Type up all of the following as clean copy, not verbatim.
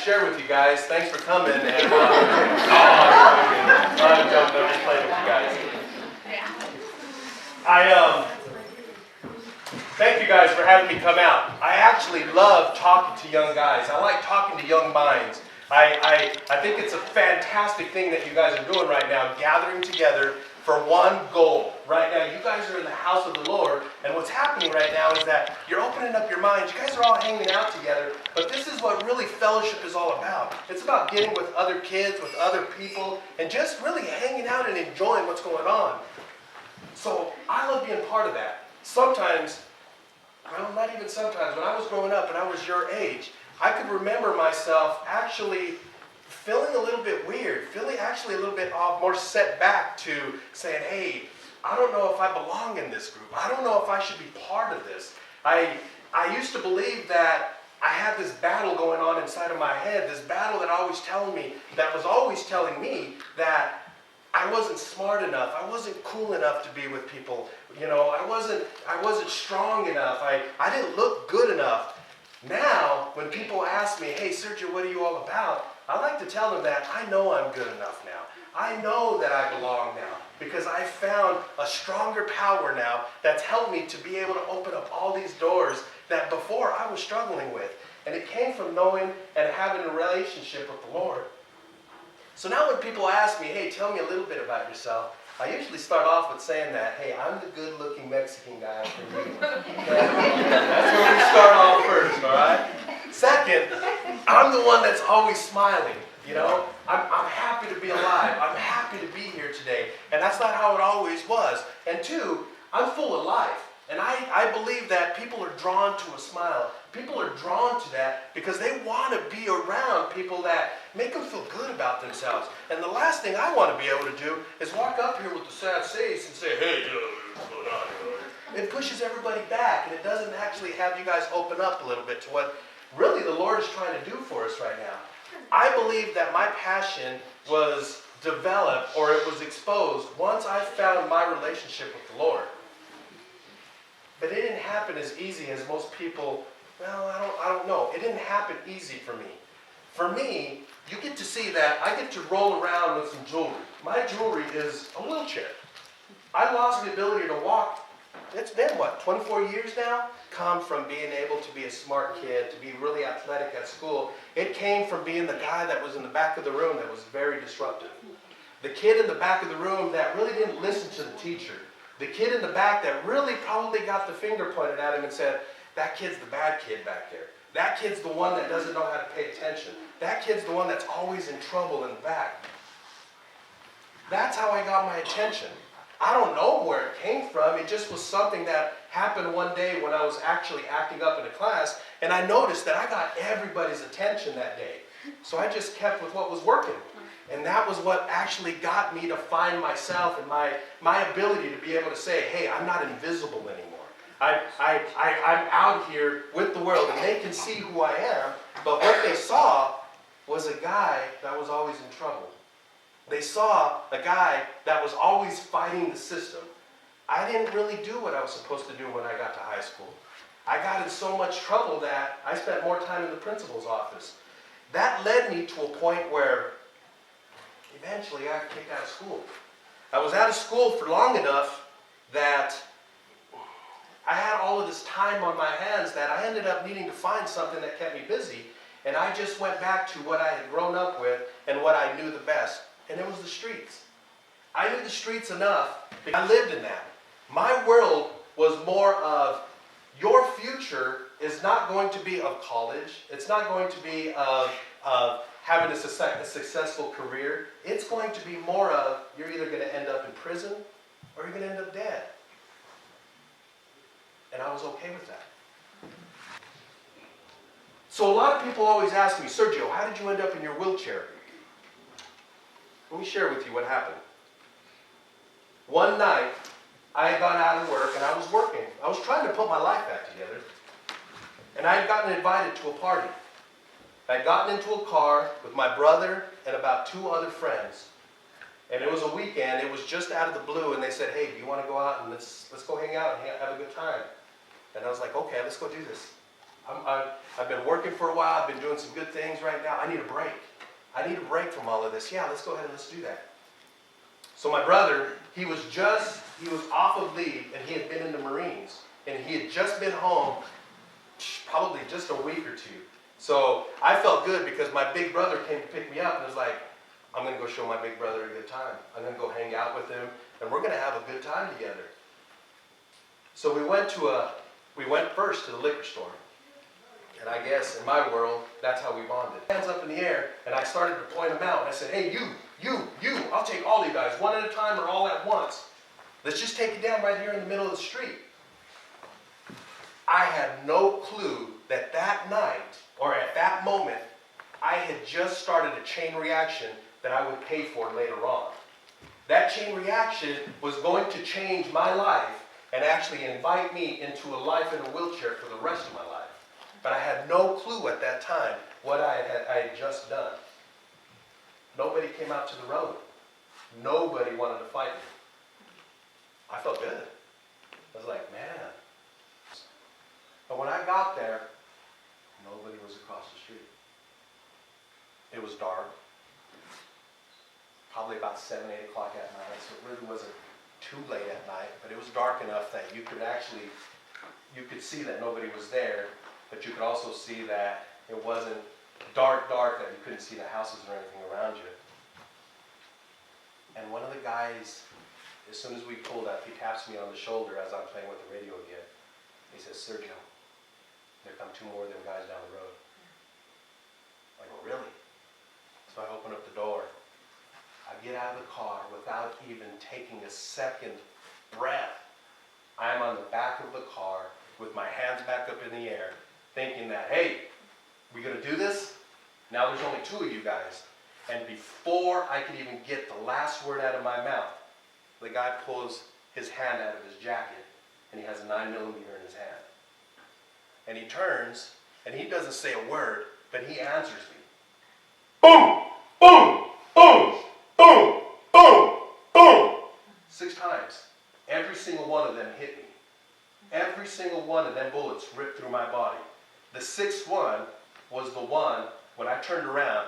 share with you guys. Thanks for coming. And, I'm just playing with you guys. Thank you guys for having me come out. I actually love talking to young guys. I like talking to young minds. I think it's a fantastic thing that you guys are doing right now, gathering together for one goal. Right now, you guys are in the house of the Lord, and what's happening right now is that you're opening up your minds. You guys are all hanging out together, but this is what really fellowship is all about. It's about getting with other kids, with other people, and just really hanging out and enjoying what's going on. So I love being part of that. Sometimes, well, not even sometimes, when I was growing up and I was your age, I could remember myself actually feeling a little bit weird, feeling actually a little bit more set back to saying, hey, I don't know if I belong in this group. I don't know if I should be part of this. I used to believe that I had this battle going on inside of my head, this battle that was always telling me that I wasn't smart enough. I wasn't cool enough to be with people. You know, I wasn't strong enough. I didn't look good enough. Now, when people ask me, hey, Sergio, what are you all about? I like to tell them that I know I'm good enough now. I know that I belong now because I found a stronger power now that's helped me to be able to open up all these doors that before I was struggling with. And it came from knowing and having a relationship with the Lord. So now when people ask me, hey, tell me a little bit about yourself, I usually start off with saying that, hey, I'm the good-looking Mexican guy from you. That's where we start off first, all right? Second, I'm the one that's always smiling, you know? I'm happy to be alive. I'm happy to be here today. And that's not how it always was. And two, I'm full of life. And I believe that people are drawn to a smile. People are drawn to that because they want to be around people that make them feel good about themselves. And the last thing I want to be able to do is walk up here with a sad face and say, hey, what's going on? It pushes everybody back, and it doesn't actually have you guys open up a little bit to what really the Lord is trying to do for us right now. I believe that my passion was developed, or it was exposed, once I found my relationship with the Lord. But it didn't happen as easy as most people, well, I don't know. It didn't happen easy for me. For me, you get to see that I get to roll around with some jewelry. My jewelry is a wheelchair. I lost the ability to walk. It's been, 24 years now? Come from being able to be a smart kid, to be really athletic at school. It came from being the guy that was in the back of the room that was very disruptive. The kid in the back of the room that really didn't listen to the teacher. The kid in the back that really probably got the finger pointed at him and said, that kid's the bad kid back there. That kid's the one that doesn't know how to pay attention. That kid's the one that's always in trouble in the back. That's how I got my attention. I don't know where it came from. It just was something that happened one day when I was actually acting up in a class, and I noticed that I got everybody's attention that day. So I just kept with what was working. And that was what actually got me to find myself and my ability to be able to say, hey, I'm not invisible anymore. I'm out here with the world, and they can see who I am. But what they saw was a guy that was always in trouble. They saw a guy that was always fighting the system. I didn't really do what I was supposed to do when I got to high school. I got in so much trouble that I spent more time in the principal's office. That led me to a point where eventually I got kicked out of school. I was out of school for long enough that I had all of this time on my hands that I ended up needing to find something that kept me busy. And I just went back to what I had grown up with and what I knew the best. And it was the streets. I knew the streets enough because I lived in that. My world was more of your future is not going to be of college. It's not going to be of having a successful career. It's going to be more of you're either going to end up in prison or you're going to end up dead. And I was okay with that. So a lot of people always ask me, Sergio, how did you end up in your wheelchair? Let me share with you what happened. One night, I had gone out of work and I was working. I was trying to put my life back together. And I had gotten invited to a party. I had gotten into a car with my brother and about 2 other friends. And it was a weekend. It was just out of the blue. And they said, hey, do you want to go out and let's go hang out and have a good time? And I was like, okay, let's go do this. I've been working for a while. I've been doing some good things right now. I need a break. I need a break from all of this. Yeah, let's go ahead and let's do that. So my brother, he was off of leave, and he had been in the Marines, and he had just been home probably just a week or two. So I felt good because my big brother came to pick me up and was like, I'm going to go show my big brother a good time. I'm going to go hang out with him, and we're going to have a good time together. So we went first to the liquor store. And I guess in my world, that's how we bonded. Hands up in the air, and I started to point them out. And I said, hey, you, I'll take all you guys, one at a time or all at once. Let's just take it down right here in the middle of the street. I had no clue that night, or at that moment, I had just started a chain reaction that I would pay for later on. That chain reaction was going to change my life and actually invite me into a life in a wheelchair for the rest of my life. But I had no clue at that time what I had just done. Nobody came out to the road. Nobody wanted to fight me. I felt good. I was like, man. But when I got there, nobody was across the street. It was dark. Probably about 7, 8 o'clock at night, so it really wasn't too late at night, but it was dark enough that you could see that nobody was there, but you could also see that it wasn't dark that you couldn't see the houses or anything around you. And one of the guys, as soon as we pulled up, he taps me on the shoulder as I'm playing with the radio again. He says, Sergio, there come 2 more of them guys down the road. I go, really? So I open up the door. I get out of the car without even taking a second breath. I am on the back of the car with my hands back up in the air, thinking that, hey, we gonna do this? Now there's only 2 of you guys. And before I could even get the last word out of my mouth, the guy pulls his hand out of his jacket, and he has a 9mm in his hand. And he turns, and he doesn't say a word, but he answers me. Boom! Boom! Boom! Boom! Boom! Boom! 6 times. Every single one of them hit me. Every single one of them bullets ripped through my body. The 6th one was the one, when I turned around,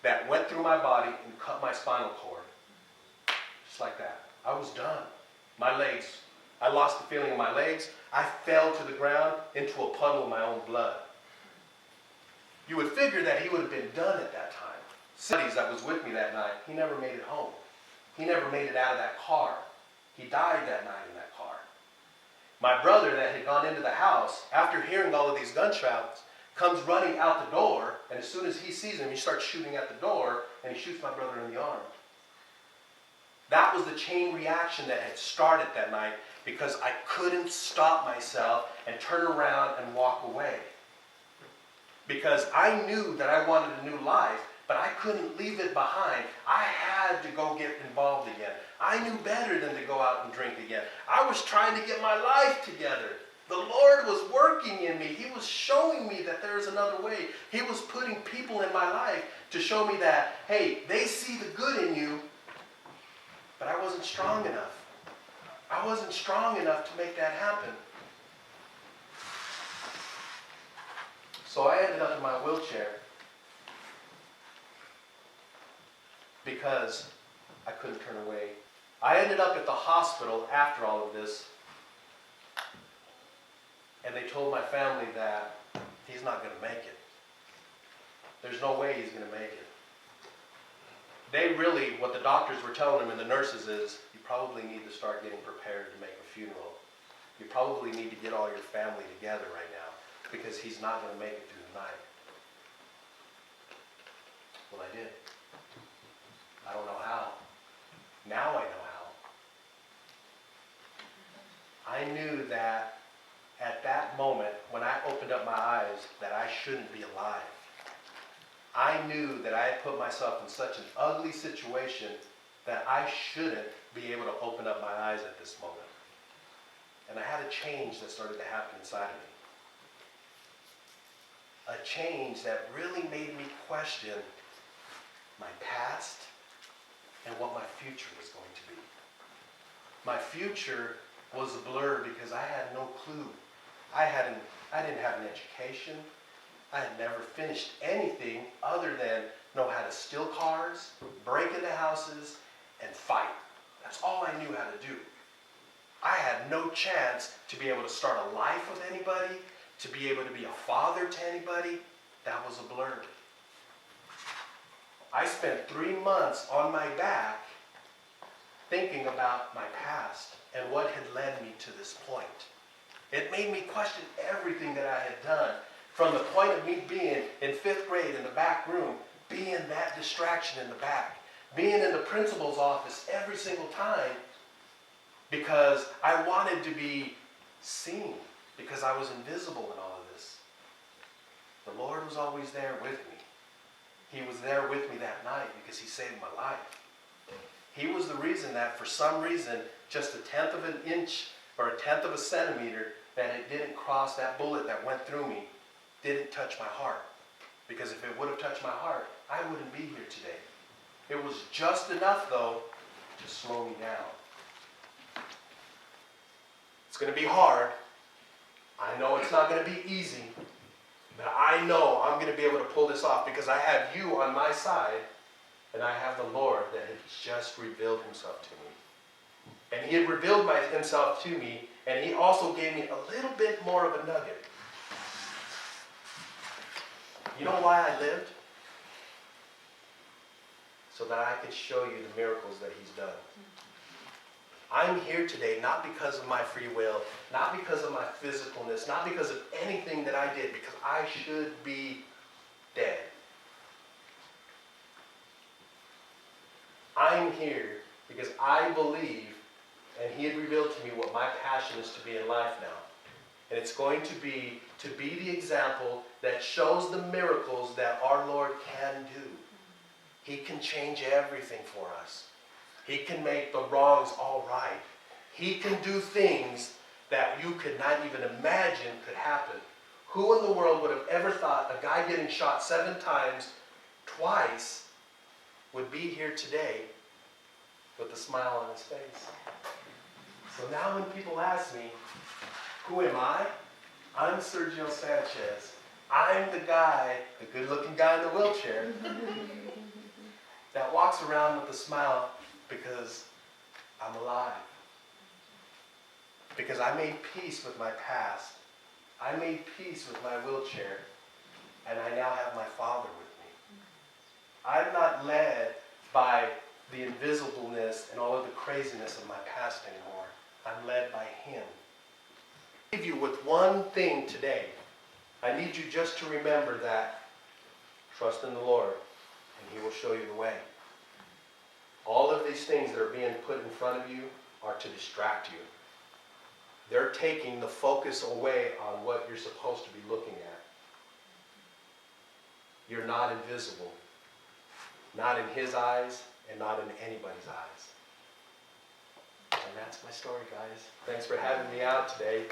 that went through my body and cut my spinal cord. Just like that. I was done. My legs, I lost the feeling in my legs. I fell to the ground into a puddle of my own blood. You would figure that he would have been done at that time. Somebody that was with me that night, he never made it home. He never made it out of that car. He died that night in that car. My brother that had gone into the house, after hearing all of these gunshots, comes running out the door, and as soon as he sees him, he starts shooting at the door, and he shoots my brother in the arm. That was the chain reaction that had started that night, because I couldn't stop myself and turn around and walk away. Because I knew that I wanted a new life, but I couldn't leave it behind. I had to go get involved again. I knew better than to go out and drink again. I was trying to get my life together. The Lord was working in me. He was showing me that there is another way. He was putting people in my life to show me that, hey, they see the good in you, but I wasn't strong enough. I wasn't strong enough to make that happen. So I ended up in my wheelchair because I couldn't turn away. I ended up at the hospital after all of this, and they told my family that he's not going to make it. There's no way he's going to make it. They really, what the doctors were telling him and the nurses is, you probably need to start getting prepared to make a funeral. You probably need to get all your family together right now, because he's not going to make it through the night. Well, I did. I don't know how. Now I know how. I knew that at that moment, when I opened up my eyes, that I shouldn't be alive. I knew that I had put myself in such an ugly situation that I shouldn't be able to open up my eyes at this moment. And I had a change that started to happen inside of me. A change that really made me question my past and what my future was going to be. My future was a blur because I had no clue I didn't have an education. I had never finished anything other than know how to steal cars, break into houses, and fight. That's all I knew how to do. I had no chance to be able to start a life with anybody, to be able to be a father to anybody. That was a blur. I spent 3 months on my back thinking about my past and what had led me to this point. It made me question everything that I had done, from the point of me being in 5th grade in the back room, being that distraction in the back, being in the principal's office every single time because I wanted to be seen, because I was invisible in all of this. The Lord was always there with me. He was there with me that night because he saved my life. He was the reason that for some reason, just 1/10 of an inch or 1/10 of a centimeter, that it didn't cross, that bullet that went through me, didn't touch my heart. Because if it would have touched my heart, I wouldn't be here today. It was just enough, though, to slow me down. It's going to be hard. I know it's not going to be easy. But I know I'm going to be able to pull this off because I have you on my side, and I have the Lord that has just revealed himself to me. And he had revealed himself to me, and he also gave me a little bit more of a nugget. You know why I lived? So that I could show you the miracles that he's done. I'm here today not because of my free will, not because of my physicalness, not because of anything that I did, because I should be dead. I'm here because I believe, and he had revealed to me what my passion is to be in life now. And it's going to be the example that shows the miracles that our Lord can do. He can change everything for us. He can make the wrongs all right. He can do things that you could not even imagine could happen. Who in the world would have ever thought a guy getting shot 7 times, twice, would be here today with a smile on his face? So now when people ask me, who am I? I'm Sergio Sanchez. I'm the guy, the good-looking guy in the wheelchair, that walks around with a smile because I'm alive. Because I made peace with my past. I made peace with my wheelchair. And I now have my Father with me. I'm not led by the invisibleness and all of the craziness of my past anymore. I'm led by him. I leave you with one thing today. I need you just to remember that. Trust in the Lord, and he will show you the way. All of these things that are being put in front of you are to distract you. They're taking the focus away on what you're supposed to be looking at. You're not invisible. Not in his eyes and not in anybody's eyes. And that's my story, guys. Thanks for having me out today.